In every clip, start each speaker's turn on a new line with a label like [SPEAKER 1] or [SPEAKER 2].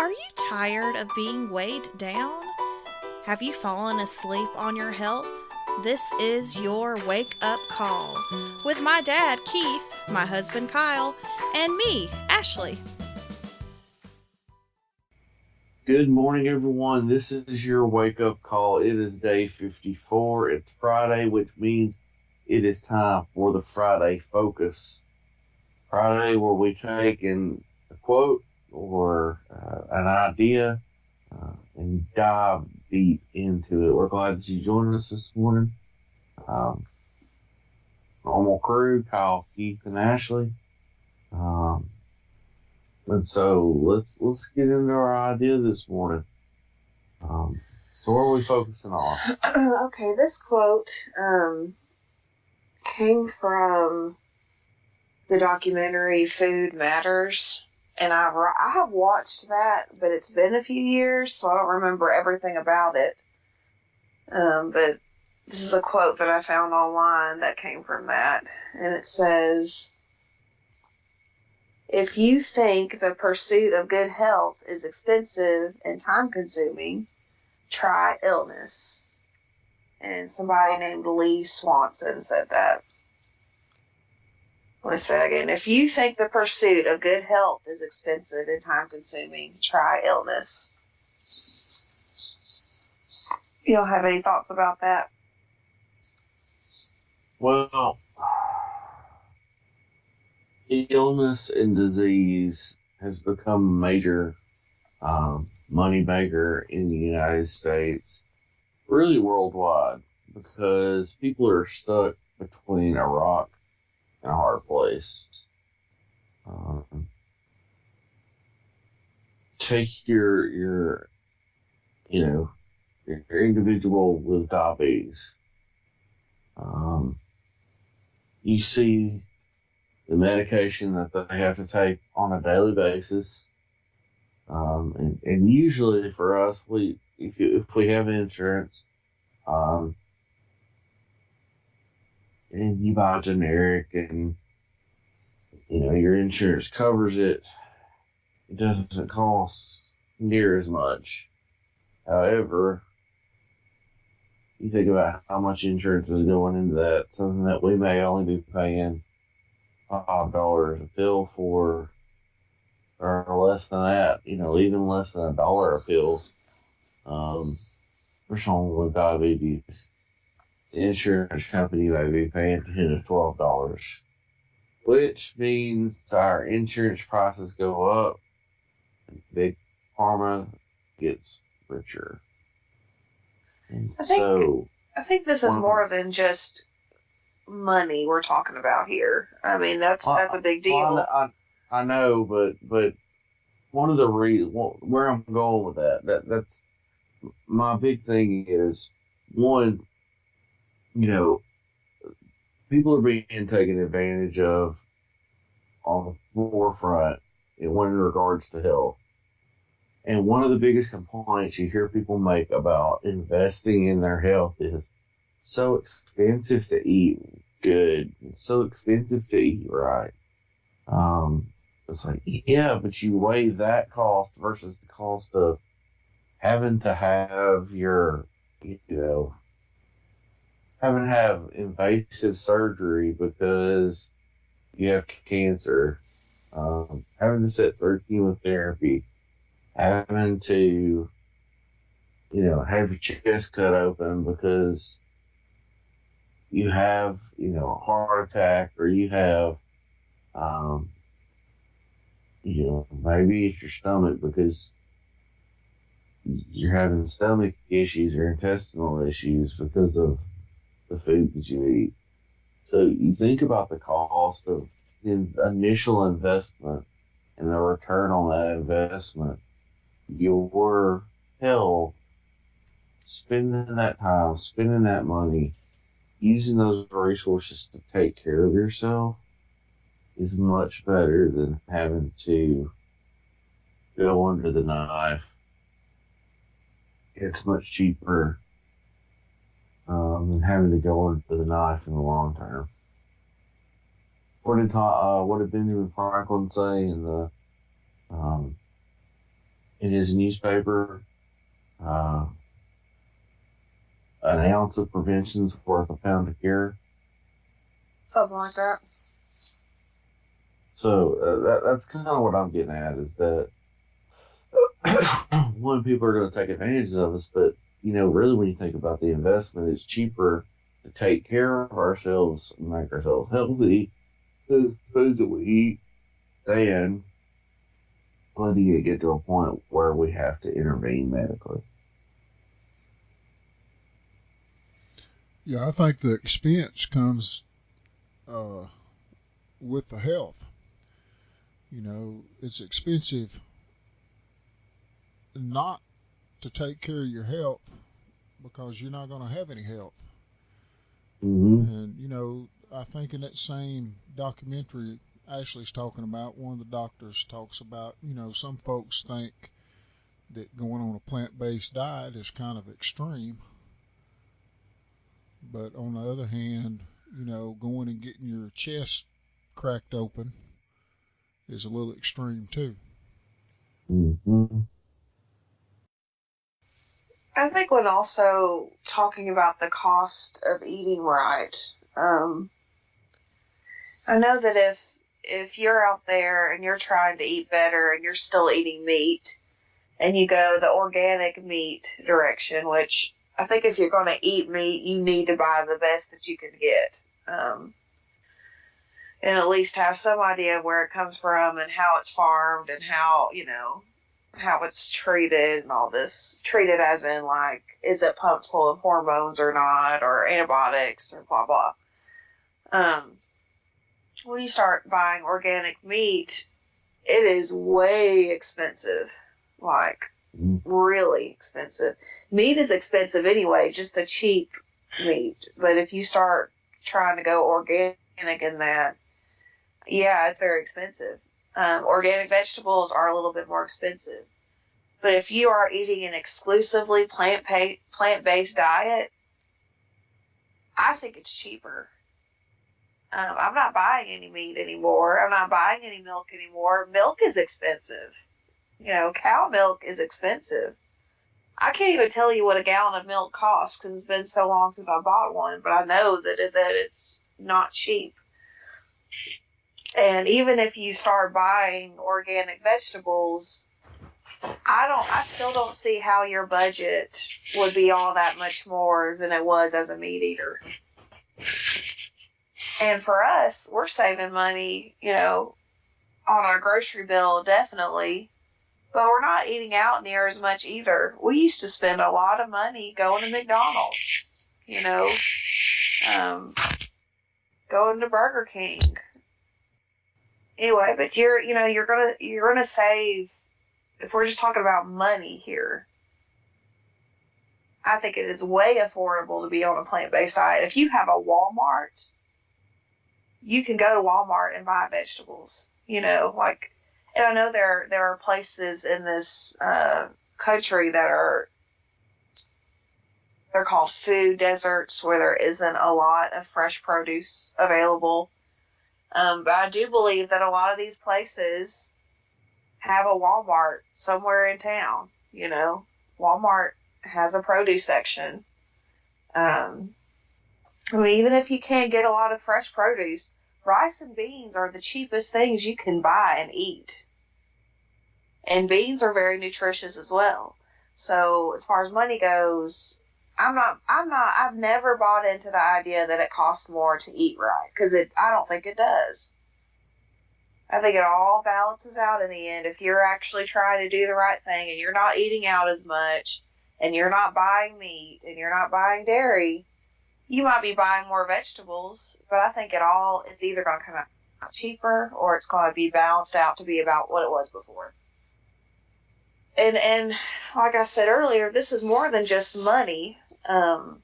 [SPEAKER 1] Are you tired of being weighed down? Have you fallen asleep on your health? This is your wake up call with my dad, Keith, my husband, Kyle, and me, Ashley.
[SPEAKER 2] Good morning, everyone. This is your wake up call. It is day 54. It's Friday, which means it is time for the Friday Focus. Friday, where we take a quote or an idea and dive deep into it. We're glad that you joined us this morning. Um, Normal crew, Kyle, Keith, and Ashley. Um, and so let's get into our idea this morning. So what are we focusing on?
[SPEAKER 3] Okay, this quote came from the documentary Food Matters, and I have watched that, but it's been a few years, so I don't remember everything about it. But this is a quote that I found online that came from that, and it says, "If you think the pursuit of good health is expensive and time-consuming, try illness." And somebody named Lee Swanson said that. Let's say again. If you think the pursuit of good health is expensive and time-consuming, try illness. You don't have any thoughts about that?
[SPEAKER 2] Well, illness and disease has become a major money maker in the United States, really worldwide, because people are stuck between a rock and a hard place. Take your individual with diabetes. You see the medication that they have to take on a daily basis. And usually for us, if we have insurance, and you buy generic and your insurance covers it, it doesn't cost near as much. However, you think about how much insurance is going into that, something that we may only be paying $5 a pill for, or less than that, even less than $1 a pill. For someone with diabetes, the insurance company may be paying $10 to $12, which means our insurance prices go up and Big Pharma gets richer. And
[SPEAKER 3] I think this is more than just money we're talking about here. I mean, that's a big deal.
[SPEAKER 2] Well, I know, but one of the where I'm going with that's my big thing is, one, people are being taken advantage of on the forefront when in regards to health. And one of the biggest complaints you hear people make about investing in their health is so expensive to eat good. It's so expensive to eat right. It's like, yeah, but you weigh that cost versus the cost of having to have having to have invasive surgery because you have cancer, having to sit through chemotherapy, having to, have your chest cut open because you have, a heart attack, or you have, maybe it's your stomach because you're having stomach issues or intestinal issues because of the food that you eat. So you think about the cost of the initial investment and the return on that investment. Your health, spending that time, spending that money, using those resources to take care of yourself is much better than having to go under the knife. It's much cheaper than having to go under the knife in the long term. What did Benjamin Franklin say in the in his newspaper, uh, an ounce of prevention's worth a pound of cure.
[SPEAKER 3] Something like that.
[SPEAKER 2] So that's kind of what I'm getting at, is that one, people are going to take advantage of us, but really, when you think about the investment, it's cheaper to take care of ourselves and make ourselves healthy, the food that we eat, than letting it get to a point where we have to intervene medically.
[SPEAKER 4] Yeah, I think the expense comes with the health. It's expensive not to take care of your health because you're not going to have any health.
[SPEAKER 2] Mm-hmm.
[SPEAKER 4] And, I think in that same documentary Ashley's talking about, one of the doctors talks about, some folks think that going on a plant-based diet is kind of extreme. But on the other hand, going and getting your chest cracked open is a little extreme too.
[SPEAKER 2] Mm-hmm.
[SPEAKER 3] I think when also talking about the cost of eating right, I know that if you're out there and you're trying to eat better and you're still eating meat, and you go the organic meat direction, which I think if you're going to eat meat, you need to buy the best that you can get, and at least have some idea of where it comes from and how it's farmed and how it's treated and all this. Treated as in, like, is it pumped full of hormones or not, or antibiotics, or blah blah. When you start buying organic meat, it is way expensive, like really expensive. Meat is expensive anyway, just the cheap meat. But if you start trying to go organic in that, yeah, it's very expensive. Organic vegetables are a little bit more expensive. But if you are eating an exclusively plant-based diet, I think it's cheaper. I'm not buying any meat anymore. I'm not buying any milk anymore. Milk is expensive. Cow milk is expensive. I can't even tell you what a gallon of milk costs because it's been so long since I bought one, but I know that it's not cheap. And even if you start buying organic vegetables, I still don't see how your budget would be all that much more than it was as a meat eater. And for us, we're saving money, on our grocery bill, definitely. But we're not eating out near as much either. We used to spend a lot of money going to McDonald's, going to Burger King. Anyway, but you're gonna save. If we're just talking about money here, I think it is way affordable to be on a plant-based diet. If you have a Walmart, you can go to Walmart and buy vegetables, and I know there are places in this country that they're called food deserts, where there isn't a lot of fresh produce available. But I do believe that a lot of these places have a Walmart somewhere in town. Walmart has a produce section. Even if you can't get a lot of fresh produce, rice and beans are the cheapest things you can buy and eat. And beans are very nutritious as well. So as far as money goes, I've never bought into the idea that it costs more to eat right, because I don't think it does. I think it all balances out in the end. If you're actually trying to do the right thing and you're not eating out as much and you're not buying meat and you're not buying dairy, you might be buying more vegetables, but I think it's either going to come out cheaper or it's going to be balanced out to be about what it was before. And like I said earlier, this is more than just money. Kyle,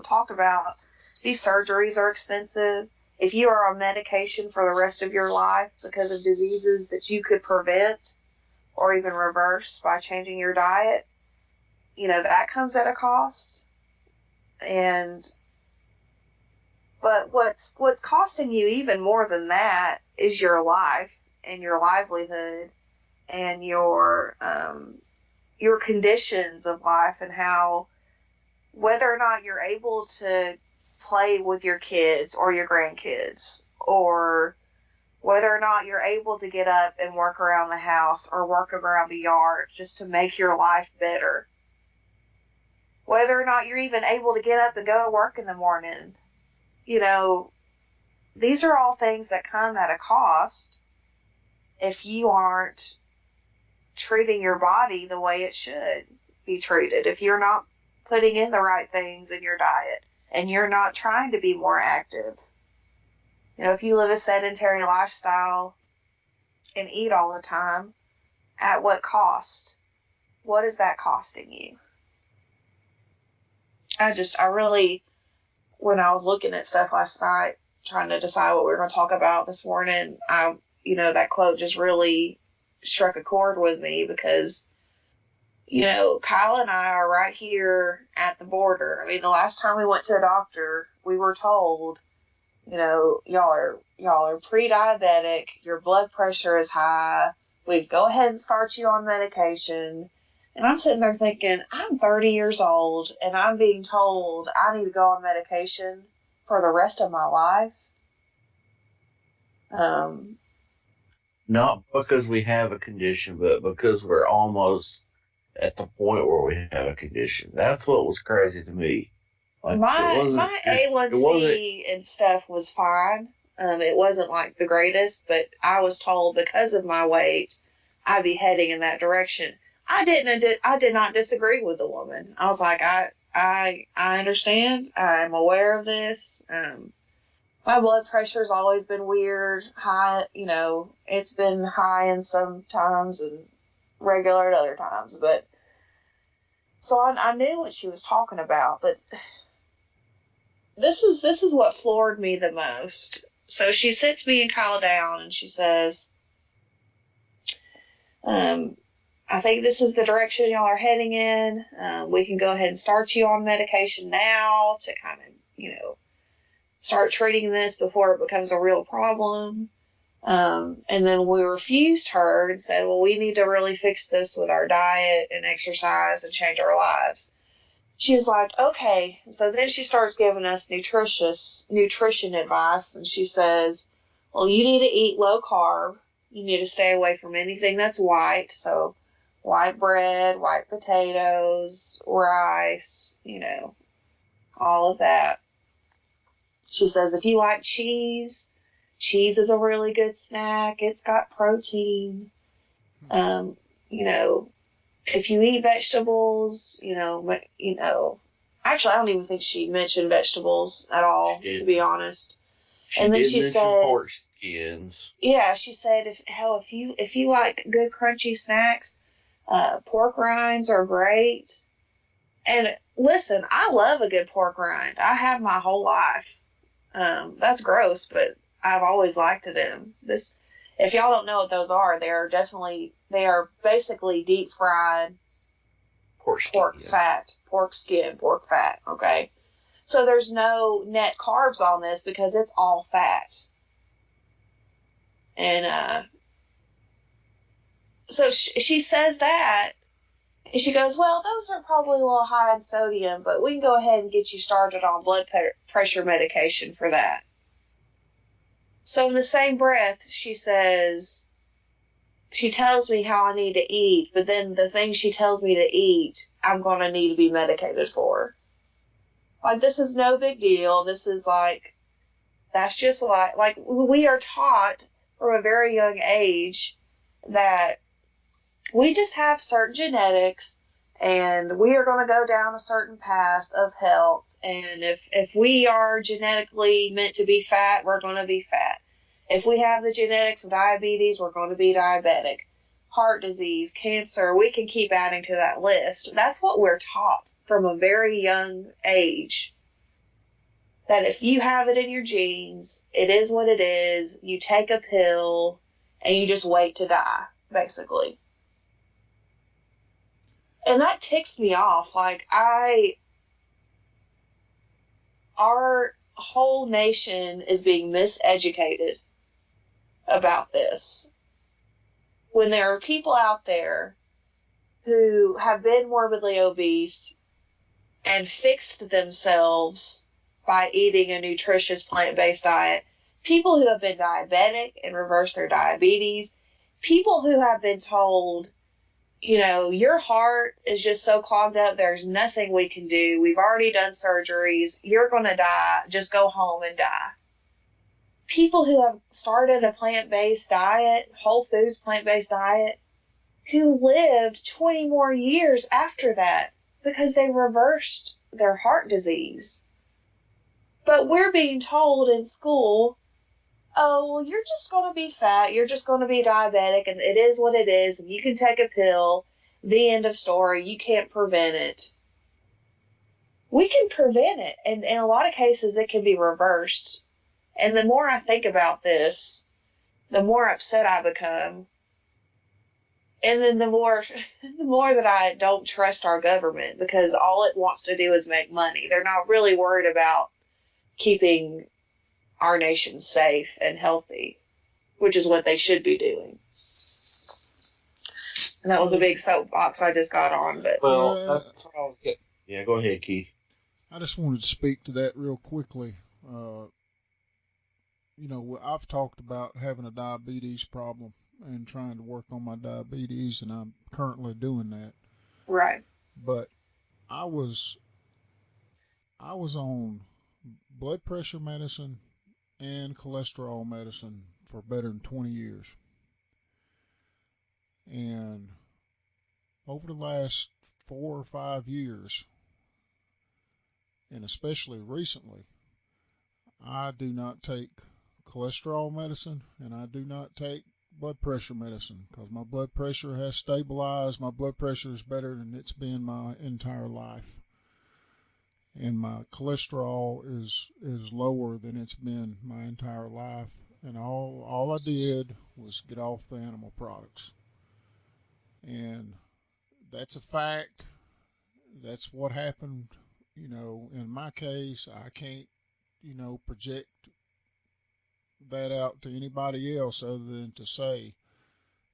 [SPEAKER 3] talked about these surgeries are expensive. If you are on medication for the rest of your life because of diseases that you could prevent or even reverse by changing your diet, that comes at a cost. But what's costing you even more than that is your life and your livelihood and your conditions of life, and how whether or not you're able to play with your kids or your grandkids, or whether or not you're able to get up and work around the house or work around the yard just to make your life better. Whether or not you're even able to get up and go to work in the morning. These are all things that come at a cost if you aren't treating your body the way it should be treated. If you're not putting in the right things in your diet and you're not trying to be more active. If you live a sedentary lifestyle and eat all the time, at what cost? What is that costing you? I really, when I was looking at stuff last night, trying to decide what we were going to talk about this morning, that quote just really struck a chord with me because, Kyle and I are right here at the border. I mean, the last time we went to the doctor, we were told, y'all are pre-diabetic, your blood pressure is high, we'd go ahead and start you on medication. And I'm sitting there thinking, I'm 30 years old, and I'm being told I need to go on medication for the rest of my life.
[SPEAKER 2] Not because we have a condition, but because we're almost at the point where we have a condition. That's what was crazy to me.
[SPEAKER 3] Like, my A1C and stuff was fine. It wasn't like the greatest, but I was told because of my weight, I'd be heading in that direction. I did not disagree with the woman. I was like, I understand. I'm aware of this. My blood pressure's always been weird, high. It's been high in some times and regular at other times. But so I knew what she was talking about. But this is what floored me the most. So she sits me and Kyle down and she says, I think this is the direction y'all are heading in. We can go ahead and start you on medication now to kind of, start treating this before it becomes a real problem. And then we refused her and said, well, we need to really fix this with our diet and exercise and change our lives. She was like, okay. So then she starts giving us nutrition advice. And she says, well, you need to eat low carb. You need to stay away from anything that's white. So white bread, white potatoes, rice, all of that. She says if you like cheese is a really good snack. It's got protein. If you eat vegetables, actually I don't even think she mentioned vegetables at all, to be honest.
[SPEAKER 2] And then she said pork skins.
[SPEAKER 3] Yeah, she said if you like good crunchy snacks, pork rinds are great. And listen, I love a good pork rind. I have my whole life. That's gross, but I've always liked them. If y'all don't know what those are, they are basically deep fried pork fat, pork skin, pork fat. Okay, so there's no net carbs on this because it's all fat. And so she says that, and she goes, well, those are probably a little high in sodium, but we can go ahead and get you started on blood pressure medication for that. So in the same breath, she tells me how I need to eat, but then the thing she tells me to eat, I'm going to need to be medicated for. Like, this is no big deal. This is that's just like we are taught from a very young age that we just have certain genetics and we are going to go down a certain path of health. And if we are genetically meant to be fat, we're going to be fat. If we have the genetics of diabetes, we're going to be diabetic. Heart disease, cancer, we can keep adding to that list. That's what we're taught from a very young age. That if you have it in your genes, it is what it is. You take a pill and you just wait to die, basically. And that ticks me off. Our whole nation is being miseducated about this. when there are people out there who have been morbidly obese and fixed themselves by eating a nutritious plant-based diet, people who have been diabetic and reversed their diabetes, people who have been told, your heart is just so clogged up, there's nothing we can do. We've already done surgeries. You're going to die. Just go home and die. People who have started a plant-based diet, whole foods plant-based diet, who lived 20 more years after that because they reversed their heart disease. But we're being told in school, oh, well, you're just going to be fat, you're just going to be diabetic, and it is what it is, and you can take a pill, the end of story, you can't prevent it. We can prevent it, and in a lot of cases it can be reversed. And the more I think about this, the more upset I become. And then the more that I don't trust our government, because all it wants to do is make money. They're not really worried about keeping our nation safe and healthy, which is what they should be doing. And that was a big soapbox I just got on. But
[SPEAKER 2] that's what I was getting. Yeah, go ahead, Keith.
[SPEAKER 4] I just wanted to speak to that real quickly. I've talked about having a diabetes problem and trying to work on my diabetes, and I'm currently doing that.
[SPEAKER 3] Right.
[SPEAKER 4] But I was on blood pressure medicine and cholesterol medicine for better than 20 years. And over the last 4 or 5 years, and especially recently, I do not take cholesterol medicine and I do not take blood pressure medicine because my blood pressure has stabilized. My blood pressure is better than it's been my entire life. And my cholesterol is lower than it's been my entire life. And all I did was get off the animal products. And that's a fact. That's what happened. In my case, I can't, project that out to anybody else other than to say,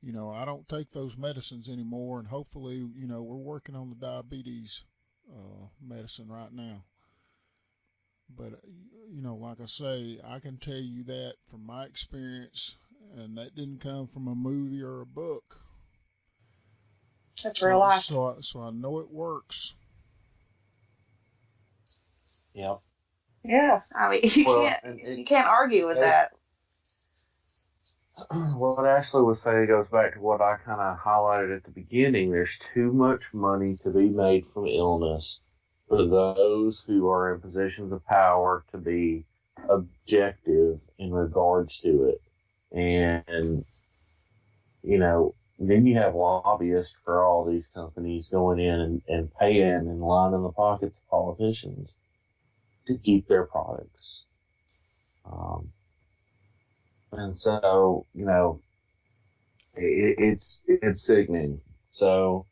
[SPEAKER 4] I don't take those medicines anymore. And hopefully, we're working on the diabetes medicine right now. But, like I say, I can tell you that from my experience, and that didn't come from a movie or a book.
[SPEAKER 3] That's real life.
[SPEAKER 4] So I know it works.
[SPEAKER 2] Yep.
[SPEAKER 3] Yeah, I mean, you can't argue with that.
[SPEAKER 2] What Ashley was saying goes back to what I kind of highlighted at the beginning. There's too much money to be made from illness for those who are in positions of power to be objective in regards to it. And, then you have lobbyists for all these companies going in and paying and lining the pockets of politicians to keep their products. And so, it's sickening. So,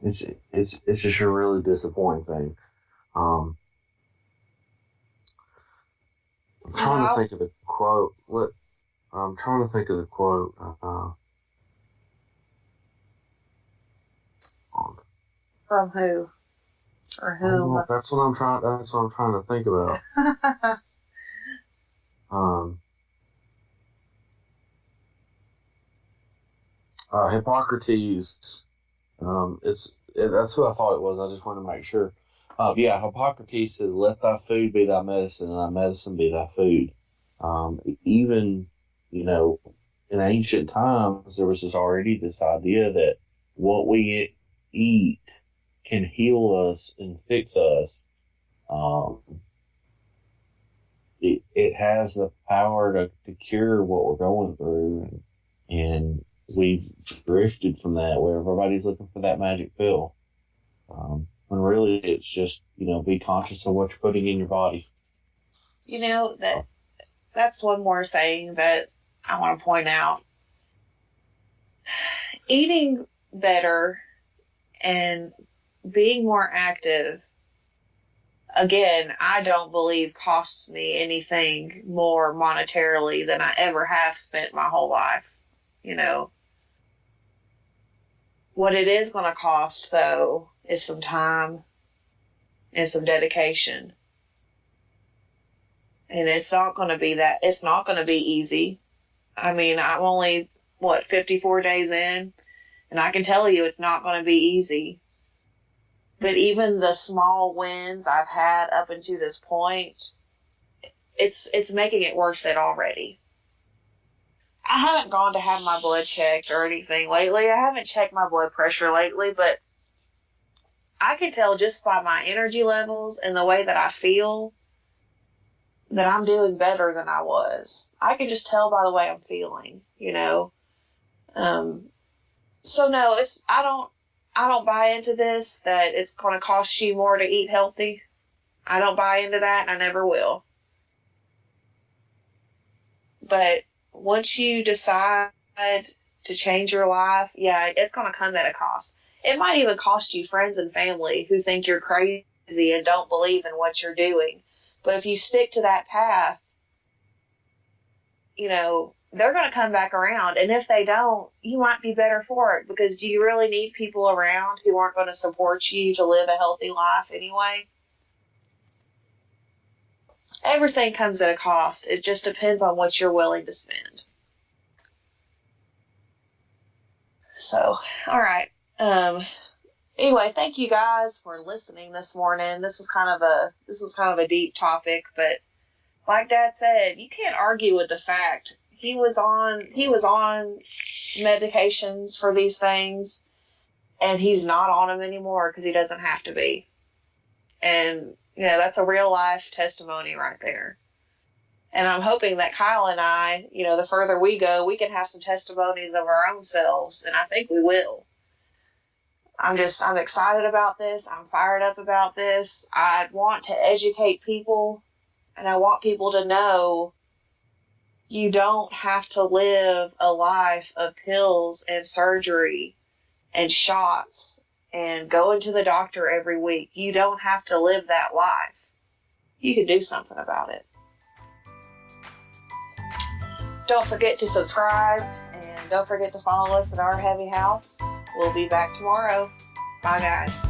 [SPEAKER 2] it's just a really disappointing thing. I'm trying to think of the quote.
[SPEAKER 3] From who? Or whom?
[SPEAKER 2] That's what I'm trying to think about. Hippocrates. That's who I thought it was. I just wanted to make sure. Hippocrates says, "Let thy food be thy medicine, and thy medicine be thy food." Even in ancient times, there was already this idea that what we eat can heal us and fix us. It has the power to cure what we're going through, and we've drifted from that where everybody's looking for that magic pill. When really it's just, be conscious of what you're putting in your body.
[SPEAKER 3] That's one more thing that I want to point out. Eating better and being more active again, I don't believe costs me anything more monetarily than I ever have spent my whole life. You know, what it is going to cost, though, is some time and some dedication. And it's not going to be easy. I mean, I'm only, 54 days in? And I can tell you it's not going to be easy. But even the small wins I've had up until this point, it's making it worth it already. I haven't gone to have my blood checked or anything lately. I haven't checked my blood pressure lately, but I can tell just by my energy levels and the way that I feel that I'm doing better than I was. I can just tell by the way I'm feeling, you know. So no, I don't buy into this, that it's going to cost you more to eat healthy. I don't buy into that, and I never will. But once you decide to change your life, yeah, it's going to come at a cost. It might even cost you friends and family who think you're crazy and don't believe in what you're doing. But if you stick to that path, you know, they're going to come back around. And if they don't, you might be better for it, because do you really need people around who aren't going to support you to live a healthy life anyway? Everything comes at a cost. It just depends on what you're willing to spend. So, all right. Anyway, thank you guys for listening this morning. This was kind of a deep topic, but like Dad said, you can't argue with the fact he was on medications for these things, and he's not on them anymore because he doesn't have to be. And, you know, that's a real life testimony right there. And I'm hoping that Kyle and I, you know, the further we go, we can have some testimonies of our own selves, and I think we will. I'm excited about this. I'm fired up about this. I want to educate people, and I want people to know you don't have to live a life of pills and surgery and shots and going to the doctor every week. You don't have to live that life. You can do something about it. Don't forget to subscribe, and don't forget to follow us at Our Heavy House. We'll be back tomorrow. Bye, guys.